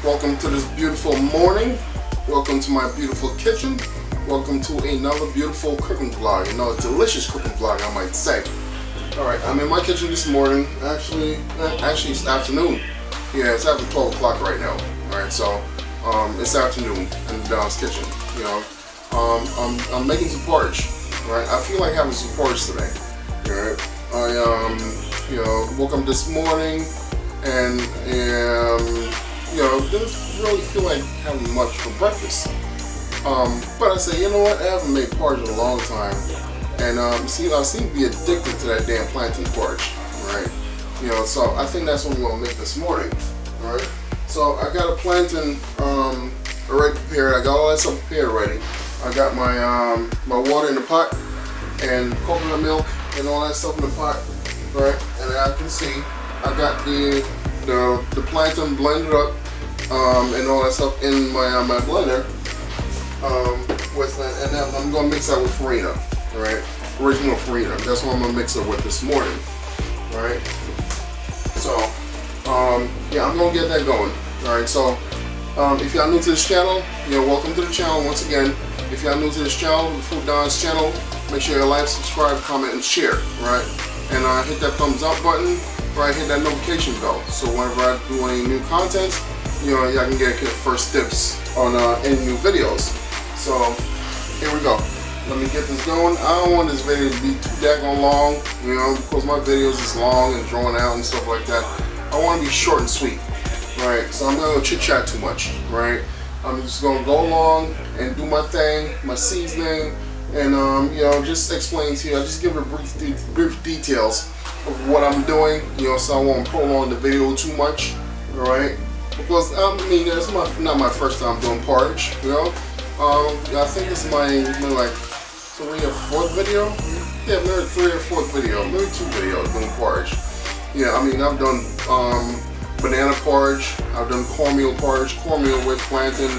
Welcome to this beautiful morning. Welcome to my beautiful kitchen. Welcome to another beautiful cooking vlog. A delicious cooking vlog, I might say. Alright, I'm in my kitchen this morning. Actually it's afternoon. Yeah, it's after 12 o'clock right now. Alright, so it's afternoon in Dhon's kitchen. I'm making some porridge. Right, I feel like having some porridge today. Alright, I woke up this morning and didn't really feel like having much for breakfast. But I said, you know what, I haven't made porridge in a long time, and I seem to be addicted to that damn plantain porridge, right? So I think that's what I'm gonna make this morning. All right. So I got a plantain already prepared. I got all that stuff prepared already. I got my my water in the pot and coconut milk and all that stuff in the pot, right? And as you can see, I got the plantain blended up and all that stuff in my my blender. And then I'm gonna mix that with Farina, right? Original Farina. That's what I'm gonna mix it with this morning, right? So yeah, I'm gonna get that going. All right. So if y'all new to this channel, welcome to the channel once again. If y'all new to this channel, Dhon's channel, make sure you like, subscribe, comment, and share, right? And hit that thumbs up button, right? Hit that notification bell, so whenever I do any new content, y'all can get first tips on any new videos. So here we go. Let me get this going. I don't want this video to be too daggone long, because my videos is long and drawn out and stuff like that. I want to be short and sweet, right? So I'm not gonna chit chat too much, right? I'm just gonna go along and do my thing, my seasoning, and just explain to you. I just give a brief details of what I'm doing, so I won't prolong the video too much, all right? Because it's not my first time doing porridge, I think this is my maybe like 3rd or 4th video. Yeah, maybe 3rd or 4th video, maybe 2 videos doing porridge. Yeah, I've done banana porridge, I've done cornmeal porridge, cornmeal with plantain,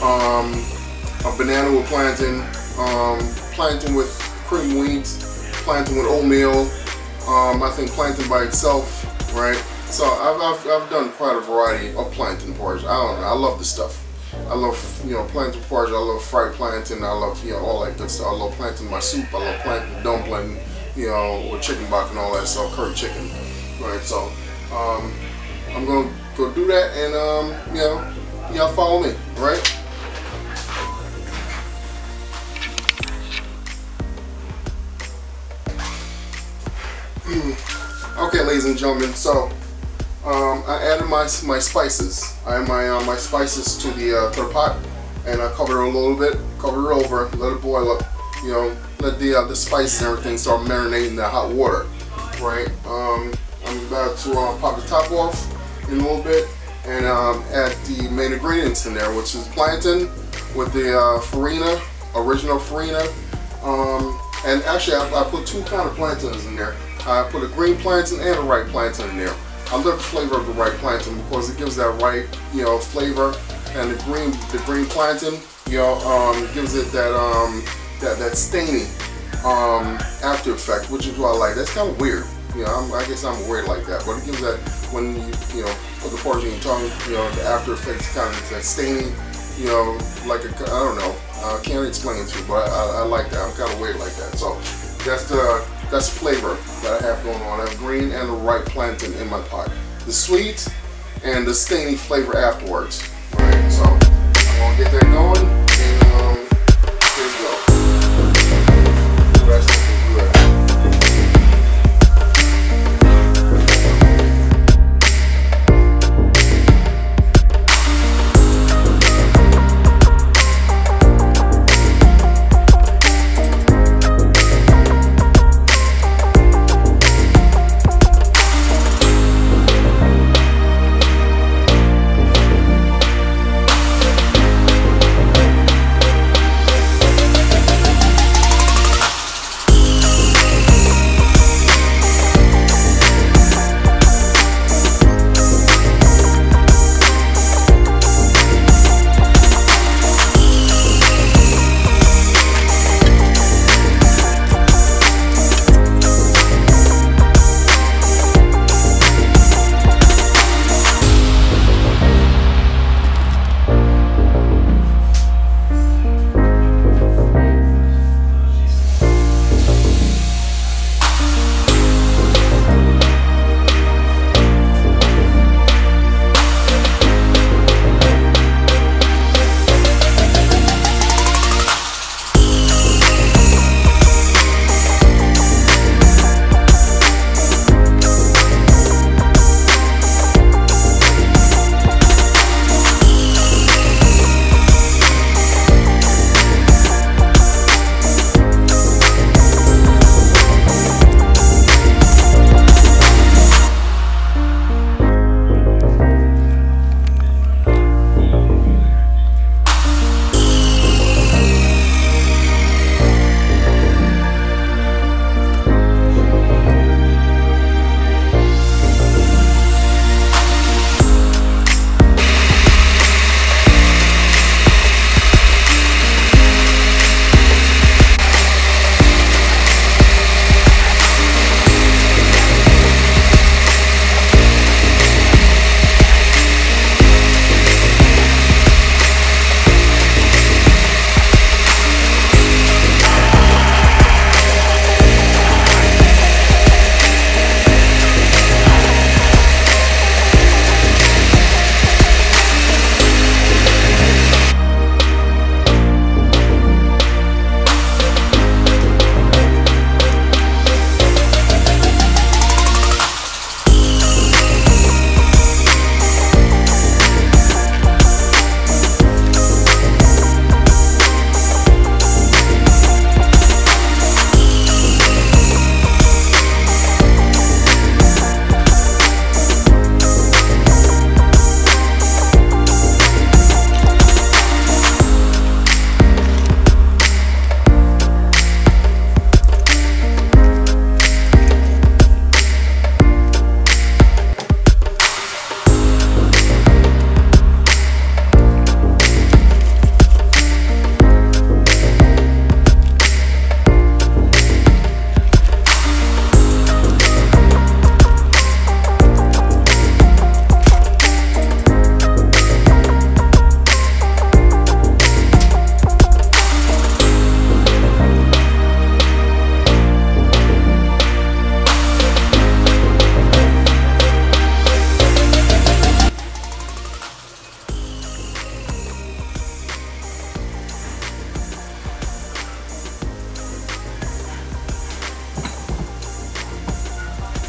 a banana with plantain, plantain with cream wheat, plantain with oatmeal, I think plantain by itself, right? So I've done quite a variety of plantain porridge. I don't know, I love this stuff. I love plantain porridge. I love fried plantain. I love all that good stuff. I love plantain in my soup. I love plantain dumpling, with chicken bok and all that stuff, curry chicken, right? So I'm gonna go do that, and y'all follow me, right? Okay, ladies and gentlemen, so I added my spices. I added my spices to the pot, and I covered it a little bit, cover it over, let it boil up. Let the spices and everything start marinating in the hot water, right? I'm about to pop the top off in a little bit and add the main ingredients in there, which is plantain with the Farina, original Farina, and actually I put 2 kind of plantains in there. I put a green plantain and a ripe plantain in there. I love the flavor of the ripe plantain because it gives that ripe, flavor, and the green plantain, gives it that stainy after effect, which is what I like. That's kind of weird, I guess I'm weird like that, but it gives that when you put the porridge in your tongue, the after effect is kind of that stainy, like I don't know, I can't explain it to you, but I like that. I'm kind of weird like that. So that's the flavor that I have going on. I have green and the ripe plantain in my pot. The sweet and the stainy flavor afterwards. Alright, so I'm gonna get that going, and here we go. The rest of the good.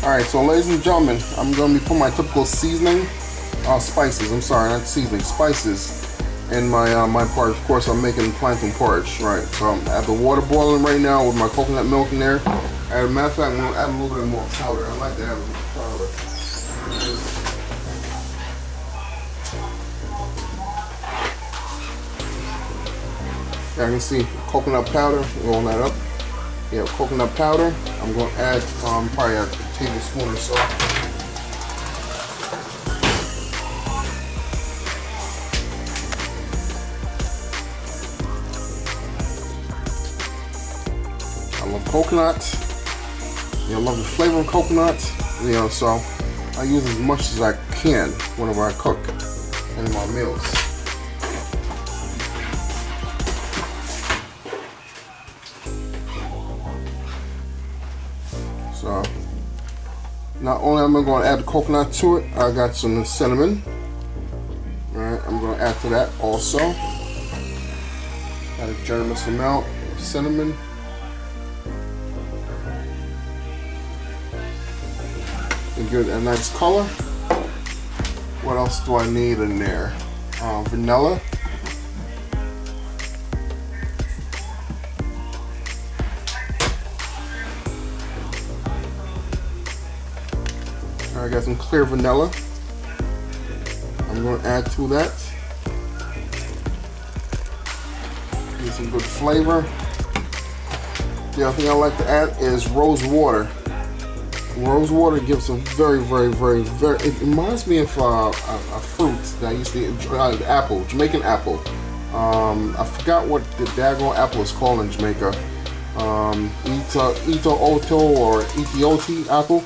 Alright, so ladies and gentlemen, I'm going to be putting my typical seasoning, spices, I'm sorry, not seasoning, spices in my my porridge. Of course, I'm making plantain porridge, right? So I have the water boiling right now with my coconut milk in there. As a matter of fact, I'm going to add a little bit more powder. I like to have a little powder. I can see coconut powder, rolling that up. Yeah, coconut powder. I'm going to add probably a tablespoon or so. I love coconut. You know, I love the flavor of coconut. You know, so I use as much as I can whenever I cook in my meals. So, not only am I going to add the coconut to it, I got some cinnamon. Alright, I'm going to add to that also. Add a generous amount of cinnamon. And give it a nice color. What else do I need in there? Vanilla. I got some clear vanilla. I'm going to add to that. Get some good flavor. The other thing I like to add is rose water. Rose water gives a very, it reminds me of a fruit that I used to eat, apple, Jamaican apple. I forgot what the daggone apple is called in Jamaica. Ito Oto or Etioti apple.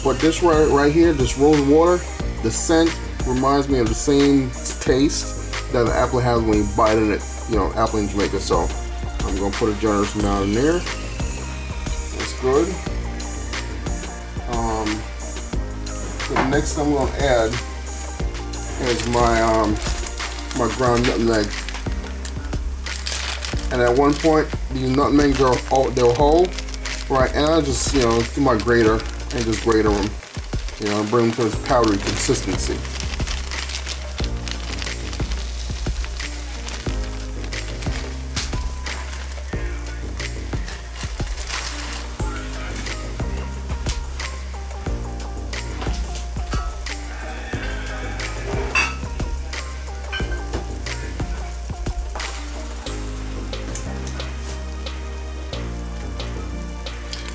But this right here, this rose water, the scent reminds me of the same taste that the apple has when you bite in it. You know, apple in Jamaica. So I'm gonna put a generous amount in there. That's good. The next thing I'm gonna add is my ground nutmeg. And at one point, these nutmegs are they're whole, right? And I just do my grater and just grate them, bring them to this powdery consistency.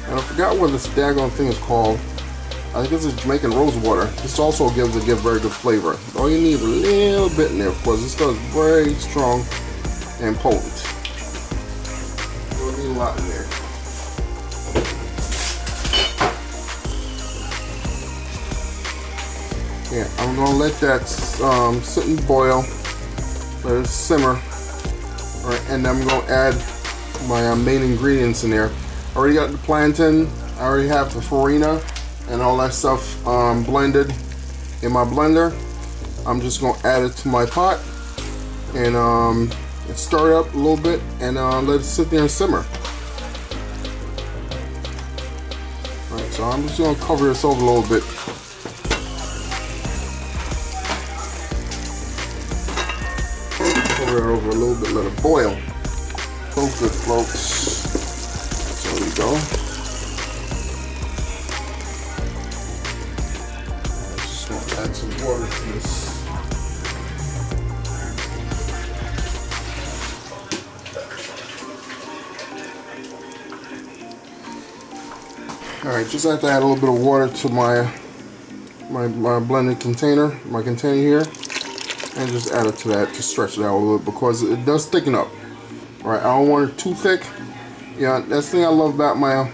And I forgot what this daggone thing is called. I think this is Jamaican rose water. This also gives very good flavor. All you need is a little bit in there, of course. This stuff is very strong and potent. You don't need a lot in there. Yeah, I'm gonna let that sit and boil, let it simmer, and then I'm gonna add my main ingredients in there. I already got the plantain. I already have the farina and all that stuff blended in my blender. I'm just gonna add it to my pot and stir it up a little bit and let it sit there and simmer. Alright, so I'm just gonna cover this over a little bit. Cover it over a little bit, let it boil. So good, folks. There we go. I just want to add some water to this. Alright, just have to add a little bit of water to my blended container, my container here, and just add it to that to stretch it out a little bit because it does thicken up. Alright, I don't want it too thick. Yeah, that's the thing I love about my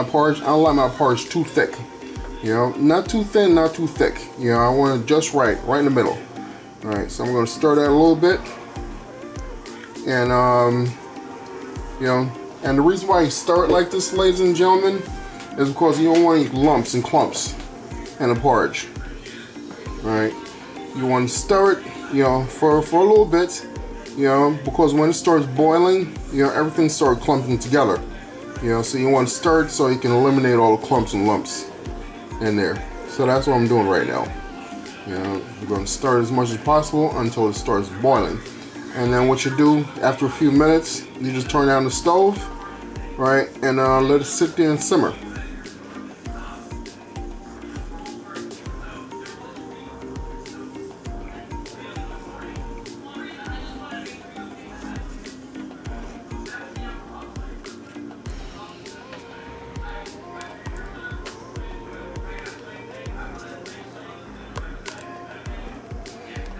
porridge. I don't like my porridge too thick. Not too thin, not too thick. I want it just right in the middle. Alright, so I'm gonna stir that a little bit. And and the reason why you stir it like this, ladies and gentlemen, is because you don't want any lumps and clumps in a porridge. Alright. You want to stir it, for a little bit. Because when it starts boiling, everything starts clumping together. So you want to stir it so you can eliminate all the clumps and lumps in there. So that's what I'm doing right now. You know, you're going to stir as much as possible until it starts boiling. And then what you do after a few minutes, you just turn down the stove, right, and let it sit there and simmer.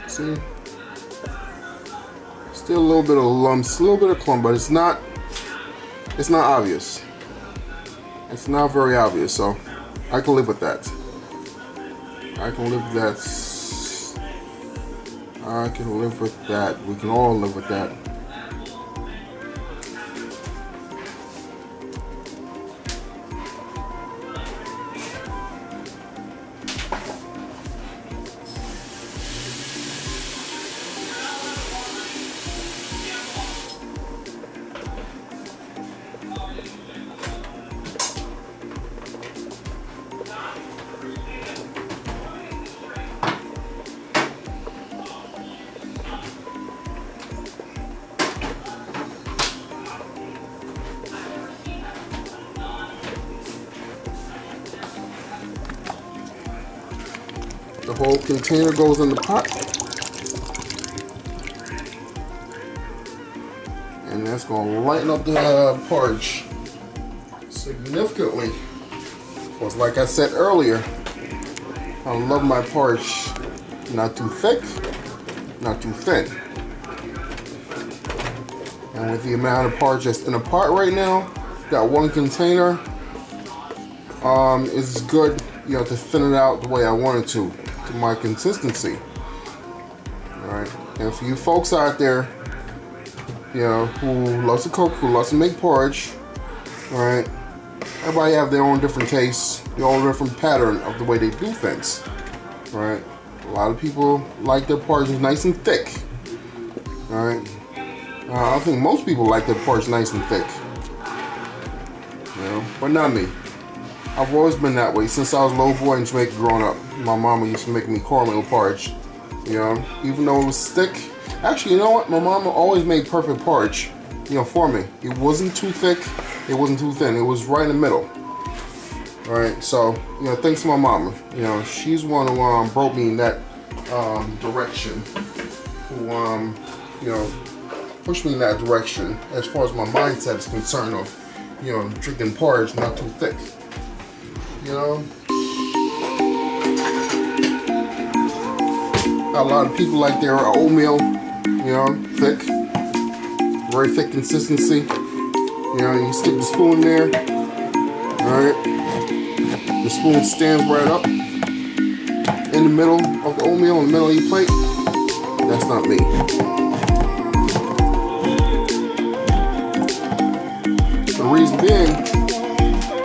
See? Still a little bit of lumps, a little bit of clump, but it's not obvious. It's not very obvious, so I can live with that. I can live with that. I can live with that. We can all live with that. The whole container goes in the pot, and that's going to lighten up the porridge significantly. Because like I said earlier, I love my porridge not too thick, not too thin. And with the amount of porridge that's in the pot right now, that one container is good, you know, to thin it out the way I want it to my consistency. Alright, and for you folks out there, you know, who loves to cook, who loves to make porridge, alright, everybody have their own different tastes, their own different pattern of the way they do things. Alright, a lot of people like their porridge nice and thick. Alright, I think most people like their porridge nice and thick. You know, but not me. I've always been that way since I was a little boy in Jamaica growing up. My mama used to make me cornmeal porridge, you know, even though it was thick. Actually, you know what? My mama always made perfect porridge, you know, for me. It wasn't too thick, it wasn't too thin. It was right in the middle. All right, so, you know, thanks to my mama. You know, she's one who broke me in that direction. Who, you know, pushed me in that direction as far as my mindset is concerned of, you know, drinking porridge not too thick. You know, a lot of people like their oatmeal, you know, thick, very thick consistency. You know, you stick the spoon there, alright, the spoon stands right up in the middle of the oatmeal, in the middle of your plate. That's not me. The reason being,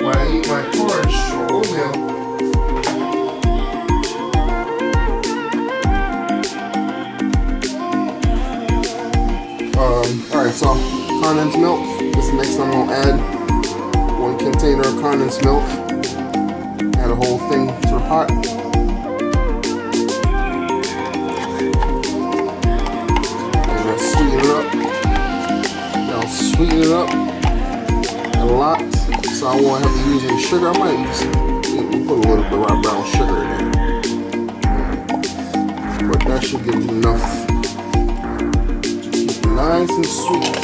when I eat my porridge or oatmeal, alright, so condensed milk. This is the next time I'm gonna add 1 container of condensed milk. Add a whole thing to the pot. And I'll sweeten it up. I'll sweeten it up a lot. So I won't have to use any sugar. I might put a little bit of brown sugar in there. But that should give you enough. Just keep it nice and sweet.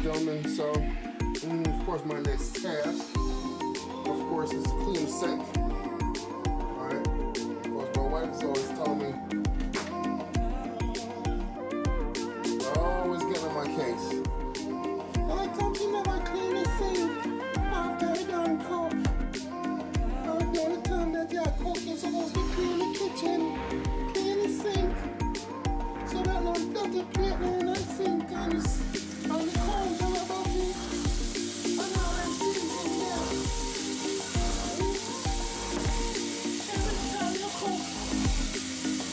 gentlemen, so of course my next task, of course, is to clean the sink. Alright? Of course, my wife is always telling me, always getting on my case. I don't you never clean the sink after I done cook. The only time that you're cooking, you're supposed to clean the kitchen, clean the sink, so that no dirty plate in the sink and the counter above you. And all them things in there. Every time you cook,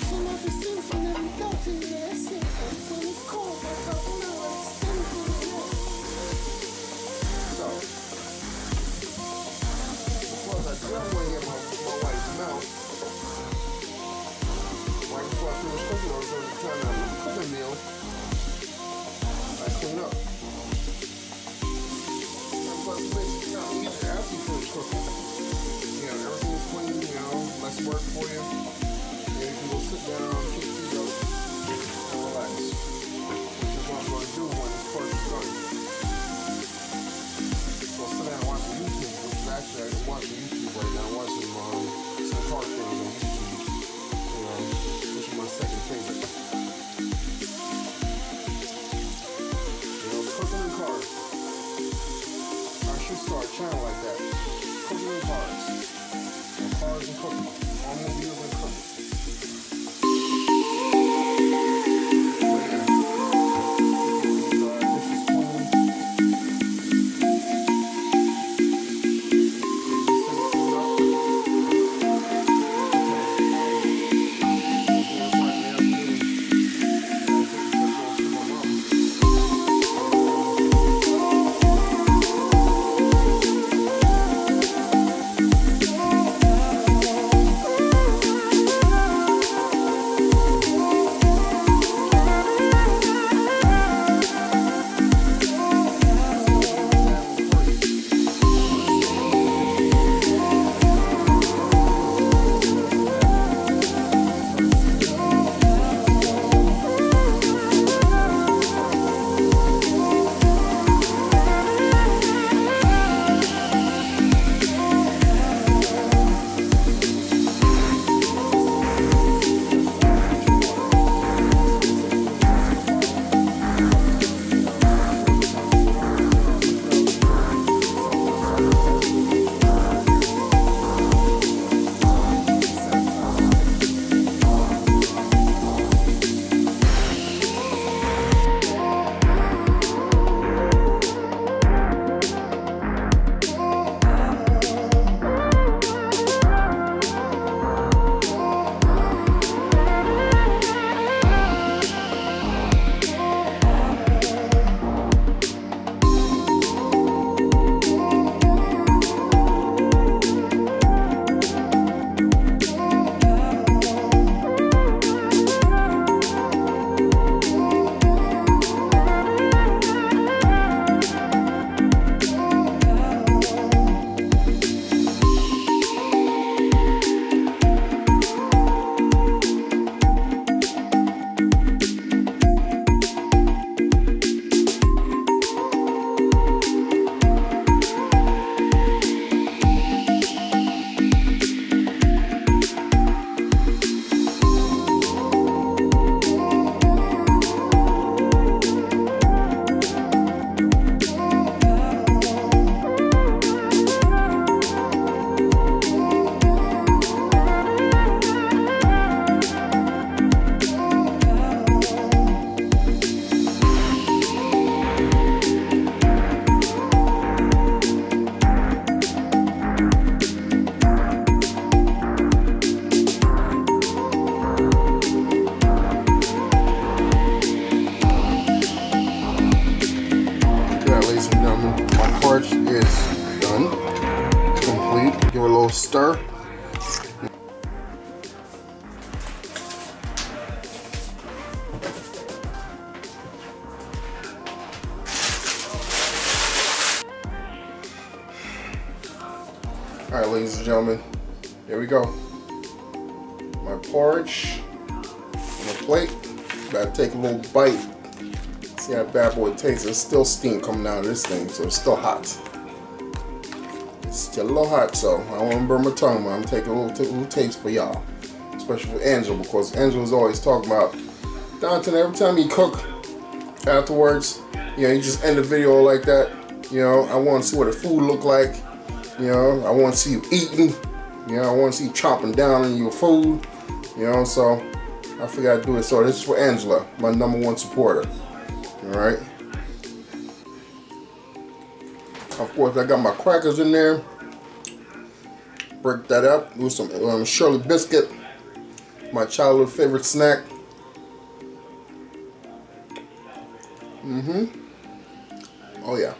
you know the sink and then dirty in the sink. And when it's cold, that's how you know it's stinking in there. So, because I just want to get my wife's mouth. Right before I finish cooking, I was going to turn on the cooking meal. I clean up. But basically, you know, easy after you finish cooking. You know, everything's clean, you know, less work for you. And you can go sit down, kick your feet up, and relax. Which is what I'm going to do when this part is done. Well, sit down and watch some YouTube, which is actually, I'm watching YouTube right now, watching some cartoons on YouTube, you know, which is my second favorite. You know, cooking in cars. I should start a channel like that. Cooking in cars. Or cars and cooking. Automobiles and cooking. porridge is done, complete. Give it a little stir. Alright, ladies and gentlemen, here we go. My porridge on the plate. Gotta take a little bite. See how bad boy tastes. There's still steam coming out of this thing, so it's still hot. It's still a little hot, so I don't want to burn my tongue, but I'm taking a little taste for y'all. Especially for Angela, because Angela's always talking about, Dhon, every time you cook afterwards, you know, you just end the video like that. You know, I want to see what the food look like. You know, I want to see you eating. You know, I want to see you chopping down on your food. You know, so I figured I'd do it. So this is for Angela, my #1 supporter. Alright. Of course, I got my crackers in there. Break that up with some Shirley biscuit, my childhood favorite snack. Oh yeah.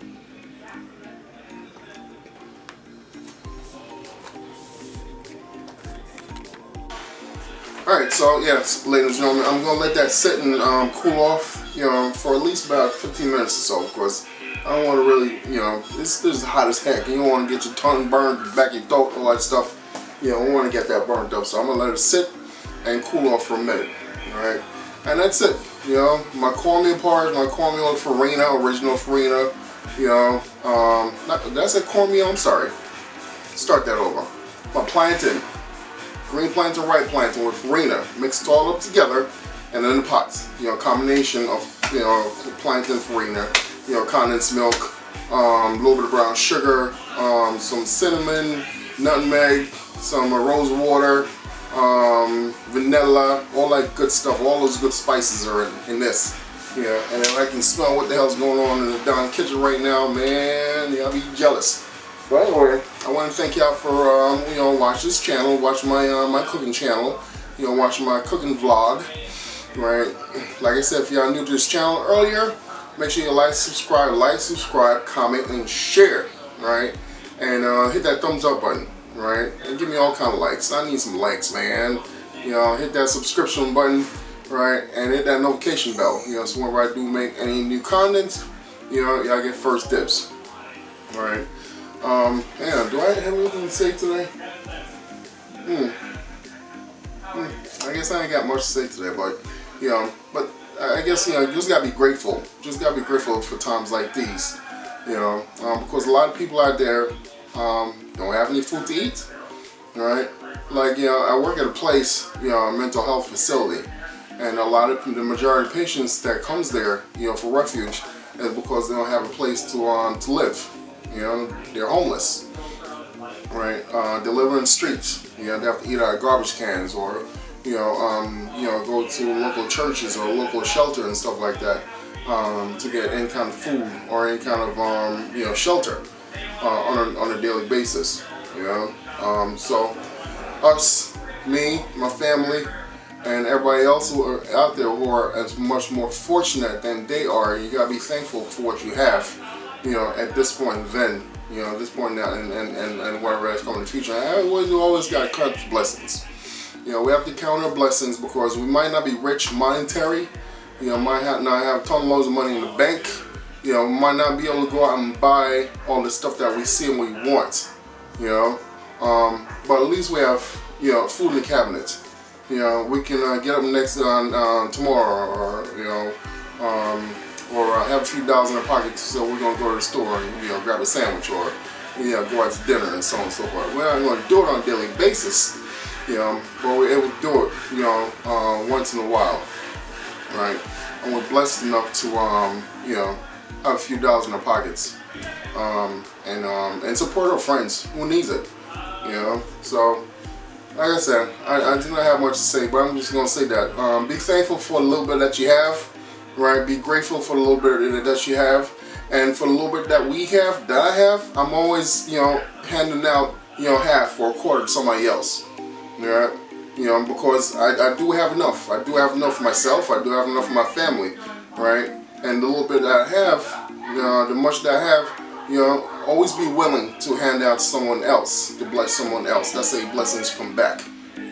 Alright, so yes, ladies and gentlemen, I'm gonna let that sit and cool off, you know, for at least about 15 minutes or so, because I don't want to really, you know, this is hot as heck. You don't want to get your tongue burned, your back, your throat, all that stuff. You know, I don't want to get that burnt up, so I'm gonna let it sit and cool off for a minute. Alright, and that's it. You know, my cornmeal porridge, my cornmeal farina, original farina. You know, did I say cornmeal? I'm sorry. Start that over. My plantain. Green plantain, white plantain with farina, mix it all up together, and in the pots. You know, combination of, you know, plantain, farina, you know, condensed milk, a little bit of brown sugar, some cinnamon, nutmeg, some rose water, vanilla, all that good stuff. All those good spices are in this. Yeah, and then I can smell what the hell's going on in the Dhon kitchen right now, man. Yeah, I'll be jealous. But anyway, I want to thank y'all for you know, watch this channel, watch my my cooking channel, you know, watch my cooking vlog, right? Like I said, if y'all new to this channel earlier, make sure you like, subscribe, comment, and share, right? And hit that thumbs up button, right? And give me all kind of likes. I need some likes, man. You know, hit that subscription button, right? And hit that notification bell. You know, so whenever I do make any new content, you know, y'all get first dibs, right? Yeah, do I have anything to say today? I guess I ain't got much to say today, but, you know, but I guess, you know, you just gotta be grateful. Just gotta be grateful for times like these, you know, because a lot of people out there don't have any food to eat, right? Like, you know, I work at a place, you know, a mental health facility, and the majority of patients that comes there, you know, for refuge is because they don't have a place to live. You know, they're homeless, right? They live in the streets. You know, they have to eat out of garbage cans, or you know, go to local churches or local shelter and stuff like that to get any kind of food or any kind of you know, shelter on a daily basis. You know, so us, me, my family, and everybody else who are out there who are as much more fortunate than they are, you gotta be thankful for what you have. You know, at this point then, you know, at this point now, and whatever that's coming in the future, I always got to count the blessings. You know, we have to count our blessings because we might not be rich monetary, you know, might not have a ton of loads of money in the bank, you know, might not be able to go out and buy all the stuff that we see and we want, you know, but at least we have, you know, food in the cabinet. You know, we can get up next tomorrow, or, you know, or have a few dollars in our pockets, so we're going to go to the store and, you know, grab a sandwich, or, you know, go out to dinner and so on and so forth. We're not going to do it on a daily basis, you know, but we're able to do it, you know, once in a while, right? And we're blessed enough to, you know, have a few dollars in our pockets, and support our friends who needs it, you know. So, like I said, I do not have much to say, but I'm just going to say that. Be thankful for the little bit that you have. Right, be grateful for the little bit that you have, and for the little bit that we have, that I have. I'm always, you know, handing out, you know, half or a quarter to somebody else. Yeah, you know, because I do have enough. I do have enough for myself. I do have enough for my family, right? And the little bit that I have, you know, the much that I have, you know, always be willing to hand out to someone else, to bless someone else. That's a blessings come back,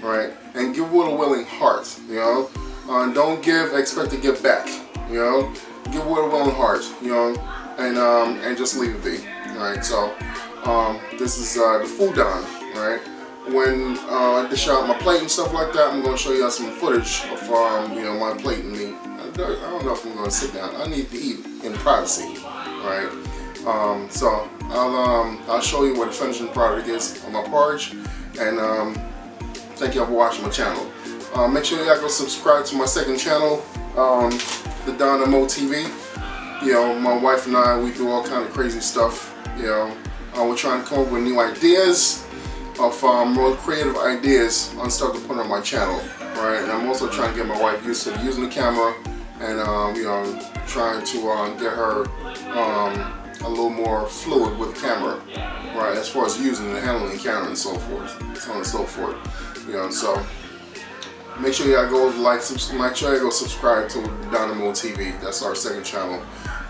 right? And give with a willing heart, you know. Don't give, expect to give back. You know, give with a willing heart, you know, and just leave it be. Alright, so this is the food Dhon, right? When I dish out my plate and stuff like that, I'm going to show you some footage of you know, my plate and me. don't know if I'm gonna sit down. I need to eat in privacy, right? So I'll show you what the finishing product is on my porridge, and thank y'all for watching my channel. Make sure y'all go subscribe to my second channel, the Dhon TV. You know, my wife and I, we do all kind of crazy stuff. You know, we're trying to come up with new ideas, more creative ideas on stuff to put on my channel, right? And I'm also trying to get my wife used to using the camera, and you know, trying to get her a little more fluid with the camera, right? As far as using and handling the camera and so forth, so on and so forth. You know, so make sure y'all go like, make sure you go subscribe to Dhon TV. That's our second channel.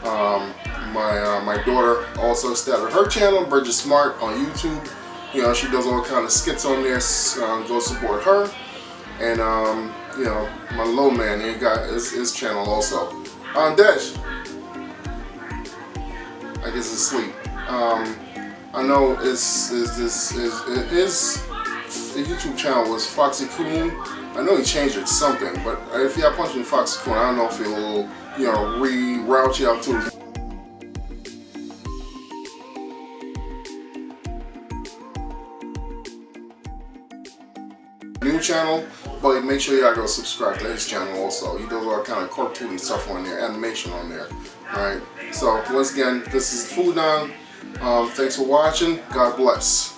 My daughter also started her channel, Bridget Smart, on YouTube. You know, she does all kind of skits on there. Go support her. And you know, my little man, he got his channel also. Desh, I guess it's asleep. I know his YouTube channel was Foxy Coon. I know he changed it to something, but if y'all punch in Foxy Coon, I don't know if he'll, you know, reroute you out to his new channel, but make sure y'all go subscribe to his channel also. He does all kind of cartoon stuff on there, animation on there. Alright, so once again, this is Food Dhon. Thanks for watching. God bless.